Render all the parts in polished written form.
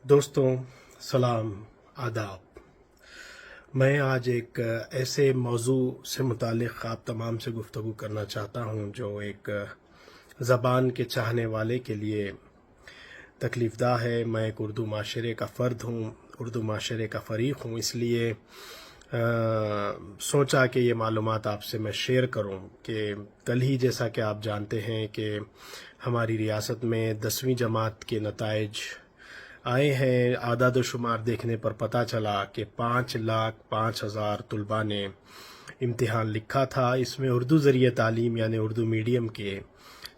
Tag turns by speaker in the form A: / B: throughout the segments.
A: دوستوں سلام آداب. میں آج ایک ایسے موضوع سے متعلق آپ تمام سے گفتگو کرنا چاہتا ہوں جو ایک زبان کے چاہنے والے کے لیے تکلیف دہ ہے. میں ایک اردو معاشرے کا فرد ہوں، اردو معاشرے کا فریق ہوں، اس لیے سوچا کہ یہ معلومات آپ سے میں شیئر کروں کہ کل ہی جیسا کہ آپ جانتے ہیں کہ ہماری ریاست میں 10ویں جماعت کے نتائج آئے ہیں. اعداد و شمار دیکھنے پر پتہ چلا کہ 5,05,000 طلباء نے امتحان لکھا تھا. اس میں اردو ذریعہ تعلیم یعنی اردو میڈیم کے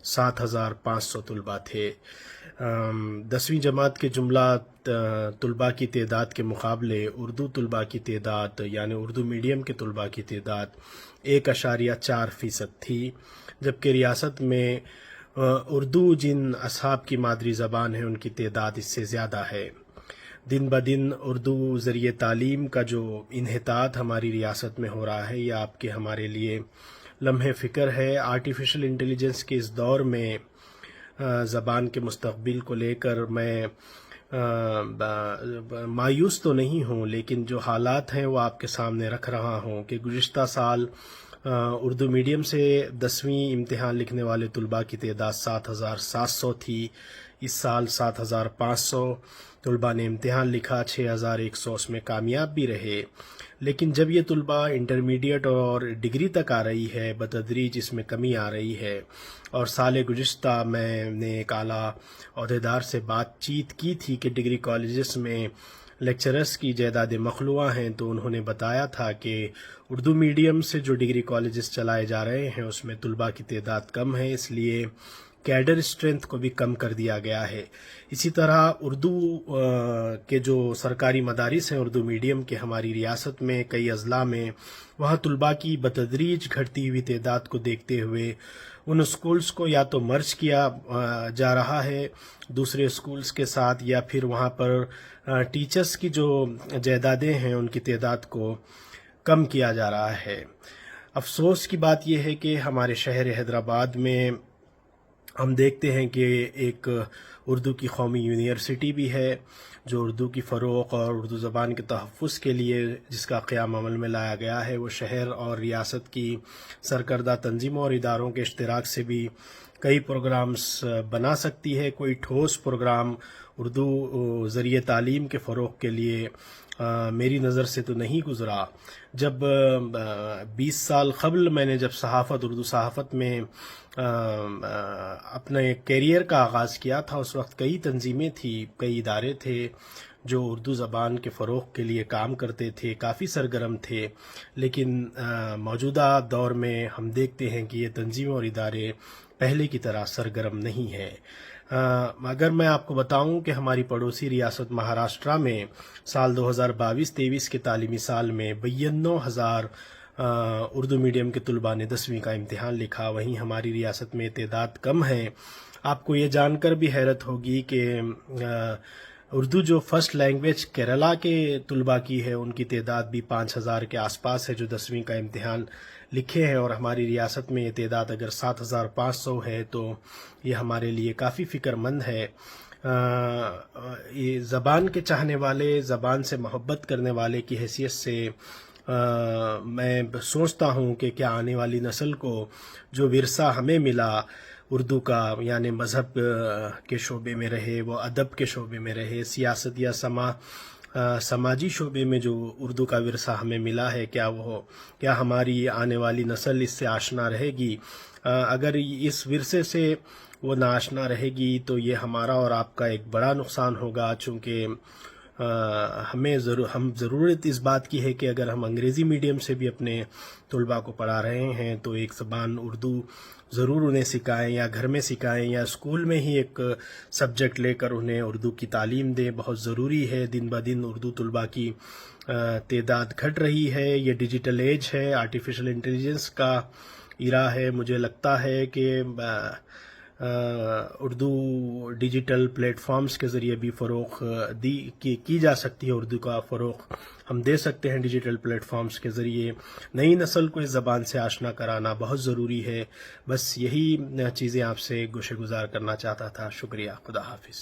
A: 7,500 طلباء تھے. 10ویں جماعت کے جملہ طلباء کی تعداد کے مقابلے اردو طلباء کی تعداد یعنی اردو میڈیم کے طلباء کی تعداد 1.4% تھی، جبکہ ریاست میں اردو جن اصحاب کی مادری زبان ہے ان کی تعداد اس سے زیادہ ہے. دن بدن اردو ذریعہ تعلیم کا جو انحطاط ہماری ریاست میں ہو رہا ہے یہ آپ کے ہمارے لیے لمحہ فکر ہے. آرٹیفیشل انٹیلیجنس کے اس دور میں زبان کے مستقبل کو لے کر میں مایوس تو نہیں ہوں، لیکن جو حالات ہیں وہ آپ کے سامنے رکھ رہا ہوں کہ گزشتہ سال اردو میڈیم سے 10ویں امتحان لکھنے والے طلباء کی تعداد 7,700 تھی. اس سال 7,500 طلباء نے امتحان لکھا، 6,100 اس میں کامیاب بھی رہے. لیکن جب یہ طلباء انٹرمیڈیٹ اور ڈگری تک آ رہی ہے بتدریج اس میں کمی آ رہی ہے. اور سال گزشتہ میں نے ایک اعلیٰ عہدیدار سے بات چیت کی تھی کہ ڈگری کالجز میں لیکچررز کی تعداد مخلوع ہیں، تو انہوں نے بتایا تھا کہ اردو میڈیم سے جو ڈگری کالجز چلائے جا رہے ہیں اس میں طلباء کی تعداد کم ہے، اس لیے کیڈر اسٹرینتھ کو بھی کم کر دیا گیا ہے. اسی طرح اردو کے جو سرکاری مدارس ہیں اردو میڈیم کے ہماری ریاست میں کئی اضلاع میں وہاں طلباء کی بتدریج گھٹتی ہوئی تعداد کو دیکھتے ہوئے ان اسکولز کو یا تو مرج کیا جا رہا ہے دوسرے اسکولز کے ساتھ، یا پھر وہاں پر ٹیچرز کی جو جائیدادیں ہیں ان کی تعداد کو کم کیا جا رہا ہے. افسوس کی بات یہ ہے کہ ہمارے شہر حیدرآباد میں ہم دیکھتے ہیں کہ ایک اردو کی قومی یونیورسٹی بھی ہے جو اردو کی فروغ اور اردو زبان کے تحفظ کے لیے جس کا قیام عمل میں لایا گیا ہے. وہ شہر اور ریاست کی سرکردہ تنظیموں اور اداروں کے اشتراک سے بھی کئی پروگرامز بنا سکتی ہے. کوئی ٹھوس پروگرام اردو ذریعہ تعلیم کے فروغ کے لیے میری نظر سے تو نہیں گزرا. جب 20 سال قبل میں نے جب اردو صحافت میں اپنے کیریئر کا آغاز کیا تھا اس وقت کئی تنظیمیں تھیں، کئی ادارے تھے جو اردو زبان کے فروغ کے لیے کام کرتے تھے، کافی سرگرم تھے. لیکن موجودہ دور میں ہم دیکھتے ہیں کہ یہ تنظیمیں اور ادارے پہلے کی طرح سرگرم نہیں ہیں. اگر میں آپ کو بتاؤں کہ ہماری پڑوسی ریاست مہاراشٹرا میں سال 2022-23 کے تعلیمی سال میں 92,000 اردو میڈیم کے طلباء نے 10ویں کا امتحان لکھا، وہیں ہماری ریاست میں تعداد کم ہے. آپ کو یہ جان کر بھی حیرت ہوگی کہ اردو جو فرسٹ لینگویج کیرلا کے طلباء کی ہے ان کی تعداد بھی 5,000 کے آس پاس ہے جو 10ویں کا امتحان لکھے ہیں، اور ہماری ریاست میں یہ تعداد اگر 7,500 ہے تو یہ ہمارے لیے کافی فکر مند ہے. یہ زبان کے چاہنے والے، زبان سے محبت کرنے والے کی حیثیت سے میں سوچتا ہوں کہ کیا آنے والی نسل کو جو ورثہ ہمیں ملا اردو کا، یعنی مذہب کے شعبے میں رہے، وہ ادب کے شعبے میں رہے، سیاست یا سماجی شعبے میں جو اردو کا ورثہ ہمیں ملا ہے، کیا ہماری آنے والی نسل اس سے آشنا رہے گی؟ اگر اس ورثے سے وہ ناآشنا رہے گی تو یہ ہمارا اور آپ کا ایک بڑا نقصان ہوگا، چونکہ ہم ضرورت اس بات کی ہے کہ اگر ہم انگریزی میڈیم سے بھی اپنے طلباء کو پڑھا رہے ہیں تو ایک زبان اردو ضرور انہیں سکھائیں، یا گھر میں سکھائیں یا اسکول میں ہی ایک سبجیکٹ لے کر انہیں اردو کی تعلیم دیں. بہت ضروری ہے. دن بدن اردو طلباء کی تعداد گھٹ رہی ہے. یہ ڈیجیٹل ایج ہے، آرٹیفیشل انٹیلیجنس کا ایرا ہے. مجھے لگتا ہے کہ اردو ڈیجیٹل پلیٹ فارمز کے ذریعے بھی فروغ کی جا سکتی ہے. اردو کا فروغ ہم دے سکتے ہیں ڈیجیٹل پلیٹ فارمز کے ذریعے. نئی نسل کو اس زبان سے آشنا کرانا بہت ضروری ہے. بس یہی چیزیں آپ سے گوشے گزار کرنا چاہتا تھا. شکریہ. خدا حافظ.